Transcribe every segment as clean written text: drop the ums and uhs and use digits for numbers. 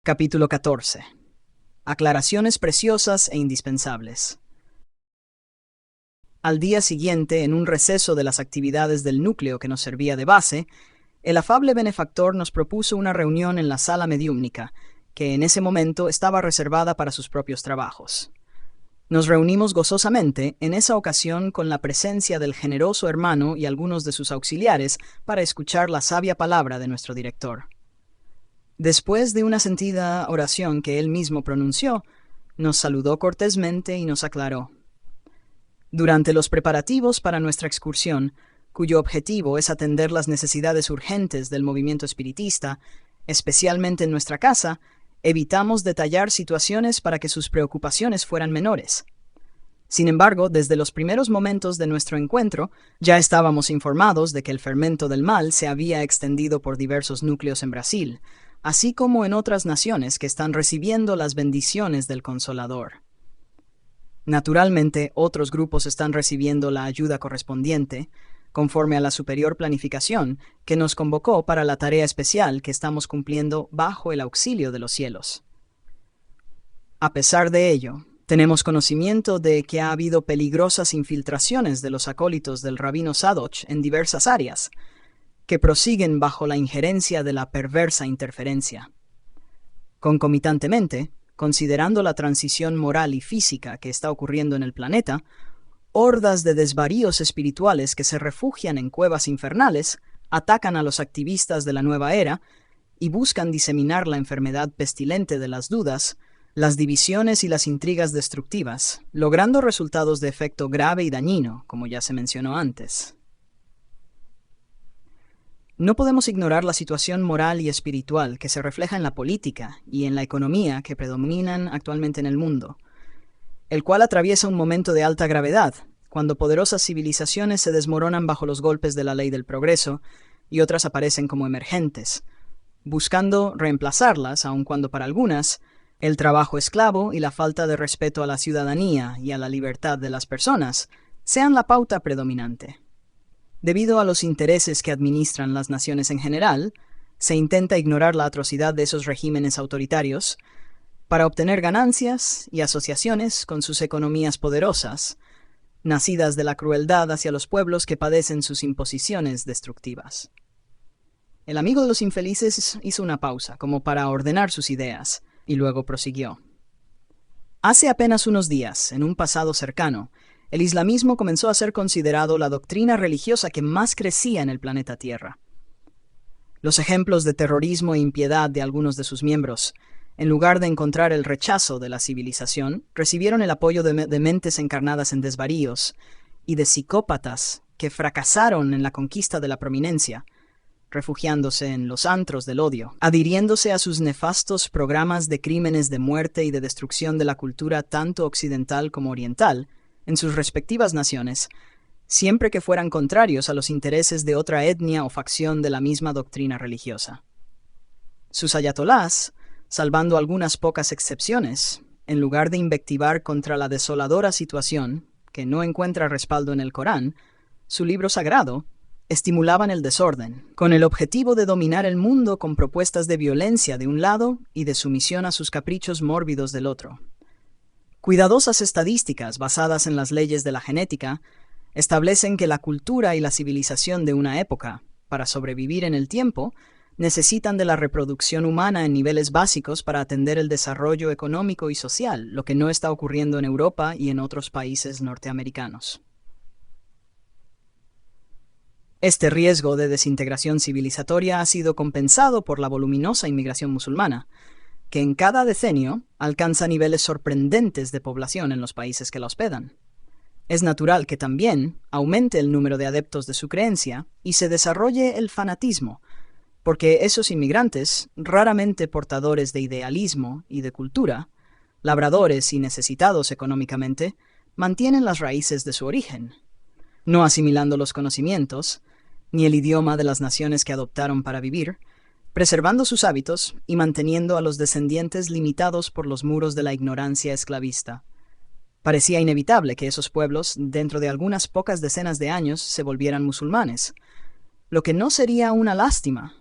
Capítulo 14. Aclaraciones preciosas e indispensables. Al día siguiente, en un receso de las actividades del núcleo que nos servía de base, el afable benefactor nos propuso una reunión en la sala mediúmnica, que en ese momento estaba reservada para sus propios trabajos. Nos reunimos gozosamente, en esa ocasión con la presencia del generoso hermano y algunos de sus auxiliares, para escuchar la sabia palabra de nuestro director. Después de una sentida oración que él mismo pronunció, nos saludó cortésmente y nos aclaró. Durante los preparativos para nuestra excursión, cuyo objetivo es atender las necesidades urgentes del movimiento espiritista, especialmente en nuestra casa, evitamos detallar situaciones para que sus preocupaciones fueran menores. Sin embargo, desde los primeros momentos de nuestro encuentro, ya estábamos informados de que el fermento del mal se había extendido por diversos núcleos en Brasil, así como en otras naciones que están recibiendo las bendiciones del Consolador. Naturalmente, otros grupos están recibiendo la ayuda correspondiente, conforme a la superior planificación que nos convocó para la tarea especial que estamos cumpliendo bajo el auxilio de los cielos. A pesar de ello, tenemos conocimiento de que ha habido peligrosas infiltraciones de los acólitos del rabino Sadoch en diversas áreas, que prosiguen bajo la injerencia de la perversa interferencia. Concomitantemente, considerando la transición moral y física que está ocurriendo en el planeta, hordas de desvaríos espirituales que se refugian en cuevas infernales atacan a los activistas de la nueva era y buscan diseminar la enfermedad pestilente de las dudas, las divisiones y las intrigas destructivas, logrando resultados de efecto grave y dañino, como ya se mencionó antes. No podemos ignorar la situación moral y espiritual que se refleja en la política y en la economía que predominan actualmente en el mundo, el cual atraviesa un momento de alta gravedad, cuando poderosas civilizaciones se desmoronan bajo los golpes de la ley del progreso y otras aparecen como emergentes, buscando reemplazarlas, aun cuando para algunas, el trabajo esclavo y la falta de respeto a la ciudadanía y a la libertad de las personas sean la pauta predominante. Debido a los intereses que administran las naciones en general, se intenta ignorar la atrocidad de esos regímenes autoritarios para obtener ganancias y asociaciones con sus economías poderosas, nacidas de la crueldad hacia los pueblos que padecen sus imposiciones destructivas. El amigo de los infelices hizo una pausa, como para ordenar sus ideas, y luego prosiguió. Hace apenas unos días, en un pasado cercano, el islamismo comenzó a ser considerado la doctrina religiosa que más crecía en el planeta Tierra. Los ejemplos de terrorismo e impiedad de algunos de sus miembros, en lugar de encontrar el rechazo de la civilización, recibieron el apoyo de mentes encarnadas en desvaríos y de psicópatas que fracasaron en la conquista de la prominencia, refugiándose en los antros del odio, adhiriéndose a sus nefastos programas de crímenes de muerte y de destrucción de la cultura tanto occidental como oriental, en sus respectivas naciones, siempre que fueran contrarios a los intereses de otra etnia o facción de la misma doctrina religiosa. Sus ayatolás, salvando algunas pocas excepciones, en lugar de invectivar contra la desoladora situación, que no encuentra respaldo en el Corán, su libro sagrado, estimulaban el desorden, con el objetivo de dominar el mundo con propuestas de violencia de un lado y de sumisión a sus caprichos mórbidos del otro. Cuidadosas estadísticas basadas en las leyes de la genética establecen que la cultura y la civilización de una época, para sobrevivir en el tiempo, necesitan de la reproducción humana en niveles básicos para atender el desarrollo económico y social, lo que no está ocurriendo en Europa y en otros países norteamericanos. Este riesgo de desintegración civilizatoria ha sido compensado por la voluminosa inmigración musulmana, que en cada decenio alcanza niveles sorprendentes de población en los países que la hospedan. Es natural que también aumente el número de adeptos de su creencia y se desarrolle el fanatismo, porque esos inmigrantes, raramente portadores de idealismo y de cultura, labradores y necesitados económicamente, mantienen las raíces de su origen, no asimilando los conocimientos, ni el idioma de las naciones que adoptaron para vivir, preservando sus hábitos y manteniendo a los descendientes limitados por los muros de la ignorancia esclavista. Parecía inevitable que esos pueblos, dentro de algunas pocas decenas de años, se volvieran musulmanes, lo que no sería una lástima.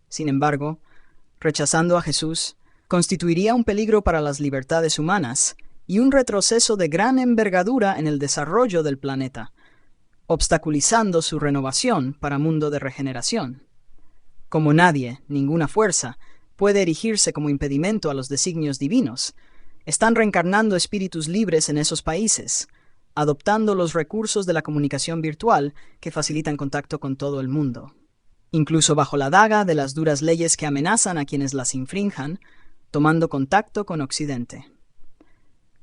Sin embargo, rechazando a Jesús, constituiría un peligro para las libertades humanas y un retroceso de gran envergadura en el desarrollo del planeta, obstaculizando su renovación para mundo de regeneración. Como nadie, ninguna fuerza, puede erigirse como impedimento a los designios divinos, están reencarnando espíritus libres en esos países, adoptando los recursos de la comunicación virtual que facilitan contacto con todo el mundo. Incluso bajo la daga de las duras leyes que amenazan a quienes las infrinjan, tomando contacto con Occidente.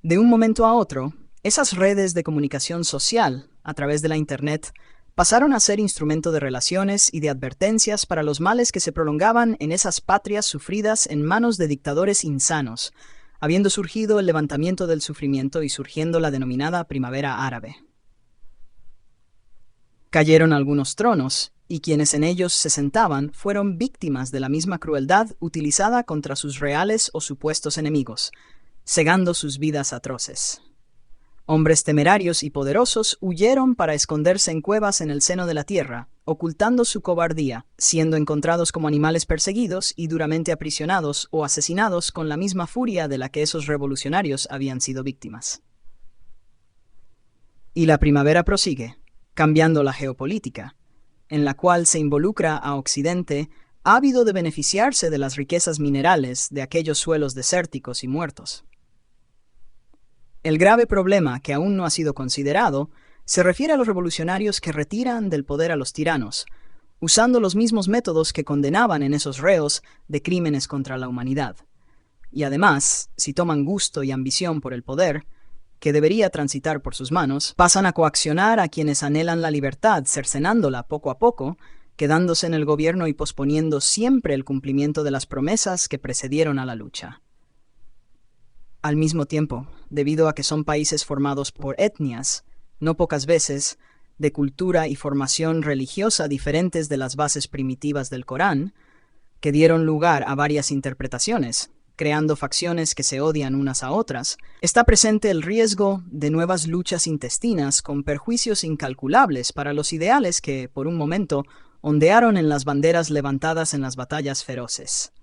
De un momento a otro, esas redes de comunicación social, a través de la Internet, pasaron a ser instrumento de relaciones y de advertencias para los males que se prolongaban en esas patrias sufridas en manos de dictadores insanos, habiendo surgido el levantamiento del sufrimiento y surgiendo la denominada Primavera Árabe. Cayeron algunos tronos, y quienes en ellos se sentaban fueron víctimas de la misma crueldad utilizada contra sus reales o supuestos enemigos, cegando sus vidas atroces. Hombres temerarios y poderosos huyeron para esconderse en cuevas en el seno de la tierra, ocultando su cobardía, siendo encontrados como animales perseguidos y duramente aprisionados o asesinados con la misma furia de la que esos revolucionarios habían sido víctimas. Y la primavera prosigue, cambiando la geopolítica, en la cual se involucra a Occidente, ávido de beneficiarse de las riquezas minerales de aquellos suelos desérticos y muertos. El grave problema que aún no ha sido considerado se refiere a los revolucionarios que retiran del poder a los tiranos, usando los mismos métodos que condenaban en esos reos de crímenes contra la humanidad. Y además, si toman gusto y ambición por el poder, que debería transitar por sus manos, pasan a coaccionar a quienes anhelan la libertad, cercenándola poco a poco, quedándose en el gobierno y posponiendo siempre el cumplimiento de las promesas que precedieron a la lucha. Al mismo tiempo, debido a que son países formados por etnias, no pocas veces, de cultura y formación religiosa diferentes de las bases primitivas del Corán, que dieron lugar a varias interpretaciones, creando facciones que se odian unas a otras, está presente el riesgo de nuevas luchas intestinas con perjuicios incalculables para los ideales que, por un momento, ondearon en las banderas levantadas en las batallas feroces.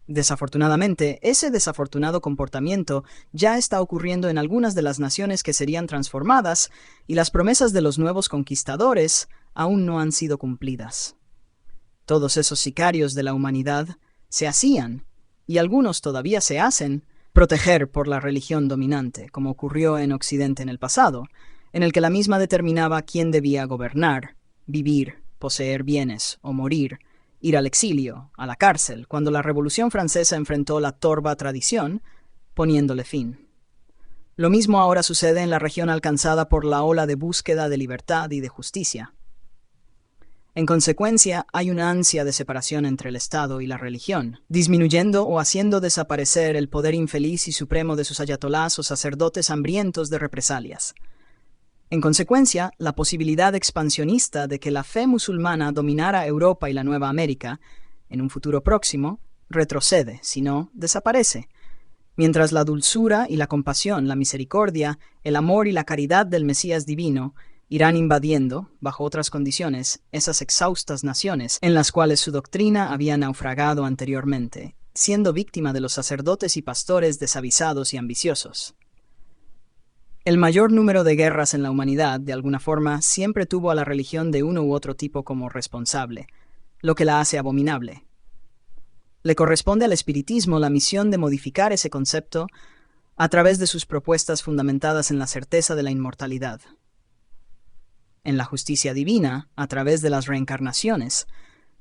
Desafortunadamente, ese desafortunado comportamiento ya está ocurriendo en algunas de las naciones que serían transformadas y las promesas de los nuevos conquistadores aún no han sido cumplidas. Todos esos sicarios de la humanidad se hacían, y algunos todavía se hacen, proteger por la religión dominante, como ocurrió en Occidente en el pasado, en el que la misma determinaba quién debía gobernar, vivir, poseer bienes o morir, ir al exilio, a la cárcel, cuando la Revolución Francesa enfrentó la torva tradición, poniéndole fin. Lo mismo ahora sucede en la región alcanzada por la ola de búsqueda de libertad y de justicia. En consecuencia, hay una ansia de separación entre el Estado y la religión, disminuyendo o haciendo desaparecer el poder infeliz y supremo de sus ayatolás o sacerdotes hambrientos de represalias. En consecuencia, la posibilidad expansionista de que la fe musulmana dominara Europa y la Nueva América, en un futuro próximo, retrocede, si no, desaparece, mientras la dulzura y la compasión, la misericordia, el amor y la caridad del Mesías divino irán invadiendo, bajo otras condiciones, esas exhaustas naciones en las cuales su doctrina había naufragado anteriormente, siendo víctima de los sacerdotes y pastores desavisados y ambiciosos. El mayor número de guerras en la humanidad, de alguna forma, siempre tuvo a la religión de uno u otro tipo como responsable, lo que la hace abominable. Le corresponde al espiritismo la misión de modificar ese concepto a través de sus propuestas fundamentadas en la certeza de la inmortalidad. En la justicia divina, a través de las reencarnaciones,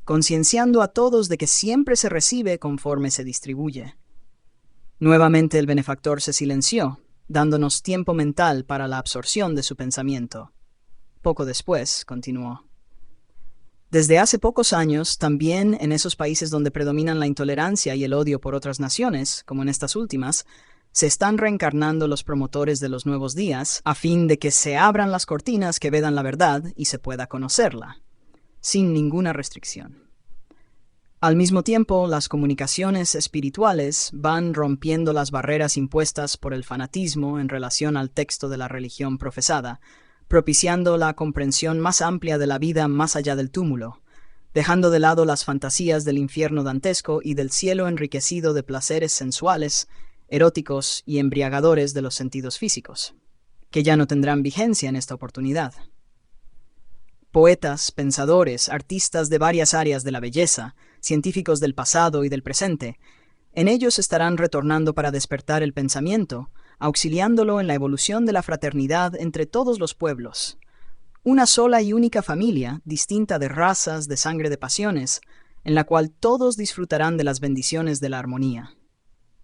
concienciando a todos de que siempre se recibe conforme se distribuye. Nuevamente el benefactor se silenció, dándonos tiempo mental para la absorción de su pensamiento. Poco después, continuó. Desde hace pocos años, también en esos países donde predominan la intolerancia y el odio por otras naciones, como en estas últimas, se están reencarnando los promotores de los nuevos días, a fin de que se abran las cortinas que vedan la verdad y se pueda conocerla, sin ninguna restricción. Al mismo tiempo, las comunicaciones espirituales van rompiendo las barreras impuestas por el fanatismo en relación al texto de la religión profesada, propiciando la comprensión más amplia de la vida más allá del túmulo, dejando de lado las fantasías del infierno dantesco y del cielo enriquecido de placeres sensuales, eróticos y embriagadores de los sentidos físicos, que ya no tendrán vigencia en esta oportunidad. Poetas, pensadores, artistas de varias áreas de la belleza, científicos del pasado y del presente, en ellos estarán retornando para despertar el pensamiento, auxiliándolo en la evolución de la fraternidad entre todos los pueblos. Una sola y única familia, distinta de razas, de sangre, de pasiones, en la cual todos disfrutarán de las bendiciones de la armonía.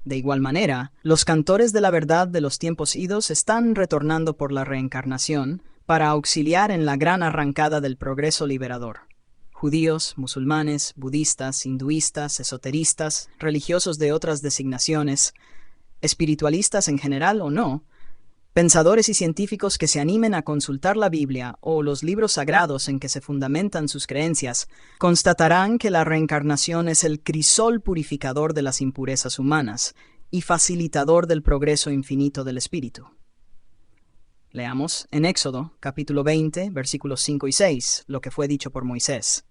De igual manera, los cantores de la verdad de los tiempos idos están retornando por la reencarnación para auxiliar en la gran arrancada del progreso liberador. Judíos, musulmanes, budistas, hinduistas, esoteristas, religiosos de otras designaciones, espiritualistas en general o no, pensadores y científicos que se animen a consultar la Biblia o los libros sagrados en que se fundamentan sus creencias, constatarán que la reencarnación es el crisol purificador de las impurezas humanas y facilitador del progreso infinito del espíritu. Leamos en Éxodo, capítulo 20, versículos 5 y 6, lo que fue dicho por Moisés.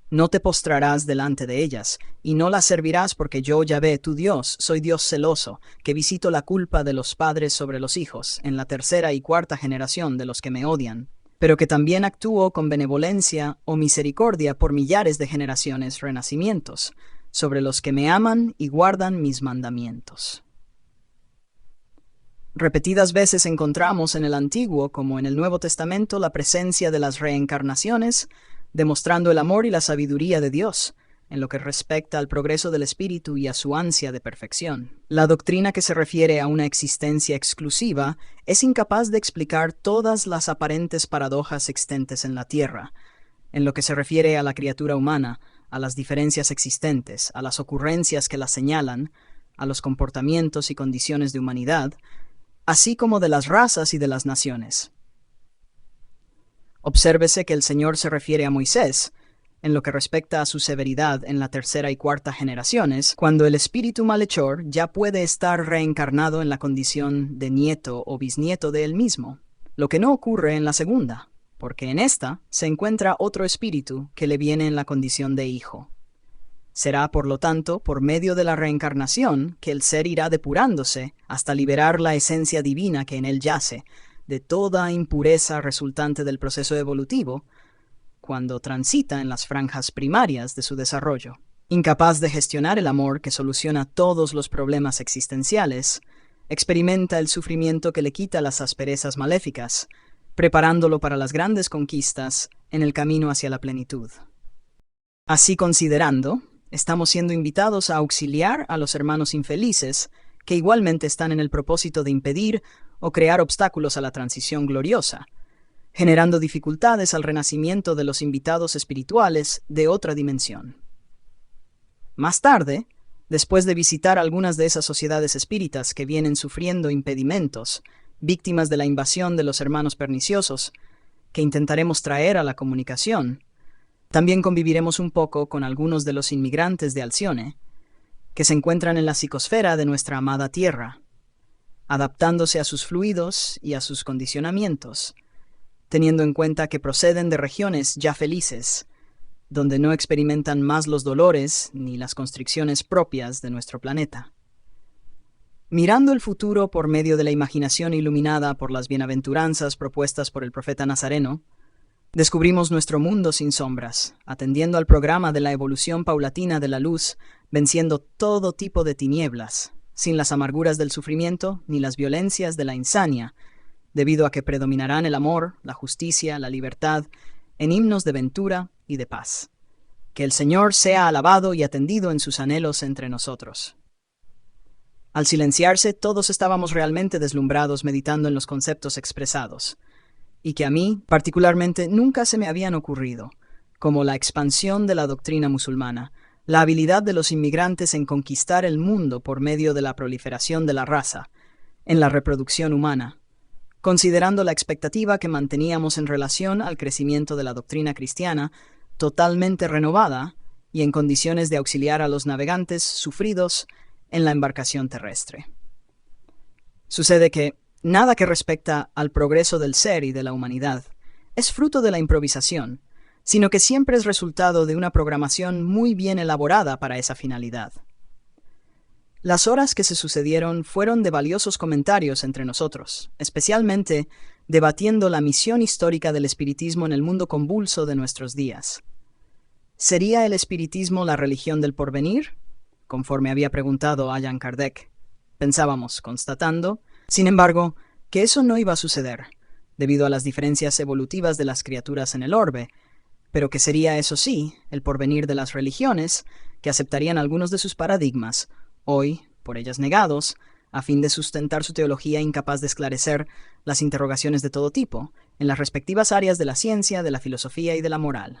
No te postrarás delante de ellas, y no las servirás porque yo, Yahvé, tu Dios, soy Dios celoso, que visito la culpa de los padres sobre los hijos, en la tercera y cuarta generación de los que me odian, pero que también actúo con benevolencia o misericordia por millares de generaciones renacimientos, sobre los que me aman y guardan mis mandamientos. Repetidas veces encontramos en el Antiguo como en el Nuevo Testamento la presencia de las reencarnaciones, demostrando el amor y la sabiduría de Dios, en lo que respecta al progreso del espíritu y a su ansia de perfección. La doctrina que se refiere a una existencia exclusiva es incapaz de explicar todas las aparentes paradojas existentes en la tierra, en lo que se refiere a la criatura humana, a las diferencias existentes, a las ocurrencias que la señalan, a los comportamientos y condiciones de humanidad, así como de las razas y de las naciones. Obsérvese que el Señor se refiere a Moisés, en lo que respecta a su severidad en la tercera y cuarta generaciones, cuando el espíritu malhechor ya puede estar reencarnado en la condición de nieto o bisnieto de él mismo, lo que no ocurre en la segunda, porque en esta se encuentra otro espíritu que le viene en la condición de hijo. Será, por lo tanto, por medio de la reencarnación que el ser irá depurándose hasta liberar la esencia divina que en él yace, de toda impureza resultante del proceso evolutivo, cuando transita en las franjas primarias de su desarrollo. Incapaz de gestionar el amor que soluciona todos los problemas existenciales, experimenta el sufrimiento que le quita las asperezas maléficas, preparándolo para las grandes conquistas en el camino hacia la plenitud. Así considerando, estamos siendo invitados a auxiliar a los hermanos infelices, que igualmente están en el propósito de impedir o crear obstáculos a la transición gloriosa, generando dificultades al renacimiento de los invitados espirituales de otra dimensión. Más tarde, después de visitar algunas de esas sociedades espíritas que vienen sufriendo impedimentos, víctimas de la invasión de los hermanos perniciosos, que intentaremos traer a la comunicación, también conviviremos un poco con algunos de los inmigrantes de Alcione, que se encuentran en la psicosfera de nuestra amada Tierra, adaptándose a sus fluidos y a sus condicionamientos, teniendo en cuenta que proceden de regiones ya felices, donde no experimentan más los dolores ni las constricciones propias de nuestro planeta. Mirando el futuro por medio de la imaginación iluminada por las bienaventuranzas propuestas por el profeta Nazareno, descubrimos nuestro mundo sin sombras, atendiendo al programa de la evolución paulatina de la luz, venciendo todo tipo de tinieblas, sin las amarguras del sufrimiento ni las violencias de la insania, debido a que predominarán el amor, la justicia, la libertad, en himnos de ventura y de paz. Que el Señor sea alabado y atendido en sus anhelos entre nosotros. Al silenciarse, todos estábamos realmente deslumbrados meditando en los conceptos expresados, y que a mí, particularmente, nunca se me habían ocurrido, como la expansión de la doctrina musulmana, la habilidad de los inmigrantes en conquistar el mundo por medio de la proliferación de la raza, en la reproducción humana, considerando la expectativa que manteníamos en relación al crecimiento de la doctrina cristiana, totalmente renovada y en condiciones de auxiliar a los navegantes sufridos en la embarcación terrestre. Sucede que nada que respecta al progreso del ser y de la humanidad es fruto de la improvisación, sino que siempre es resultado de una programación muy bien elaborada para esa finalidad. Las horas que se sucedieron fueron de valiosos comentarios entre nosotros, especialmente debatiendo la misión histórica del espiritismo en el mundo convulso de nuestros días. ¿Sería el espiritismo la religión del porvenir? Conforme había preguntado Allan Kardec. Pensábamos, constatando, sin embargo, que eso no iba a suceder, debido a las diferencias evolutivas de las criaturas en el orbe, pero que sería, eso sí, el porvenir de las religiones, que aceptarían algunos de sus paradigmas, hoy, por ellas negados, a fin de sustentar su teología incapaz de esclarecer las interrogaciones de todo tipo, en las respectivas áreas de la ciencia, de la filosofía y de la moral.